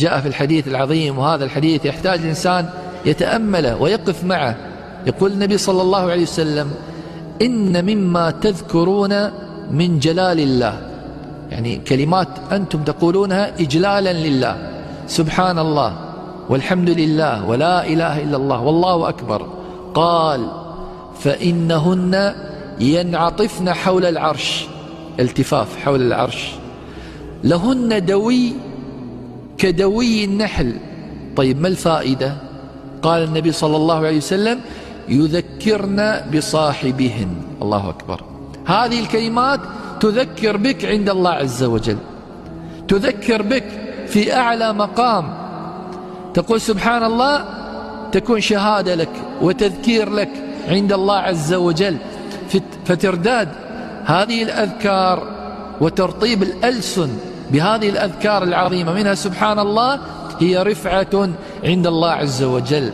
جاء في الحديث العظيم، وهذا الحديث يحتاج الإنسان يتأمله ويقف معه. يقول النبي صلى الله عليه وسلم: إن مما تذكرون من جلال الله، يعني كلمات أنتم تقولونها إجلالا لله، سبحان الله والحمد لله ولا إله إلا الله والله أكبر. قال: فإنهن ينعطفن حول العرش، التفاف حول العرش، لهن دوي كدوي النحل. طيب ما الفائدة؟ قال النبي صلى الله عليه وسلم: يذكرن بصاحبهن. الله أكبر. هذه الكلمات تذكر بك عند الله عز وجل، تذكر بك في أعلى مقام. تقول سبحان الله، تكون شهادة لك وتذكير لك عند الله عز وجل، فترداد هذه الأذكار وترطيب الألسن بهذه الأذكار العظيمة، منها سبحان الله، هي رفعة عند الله عز وجل.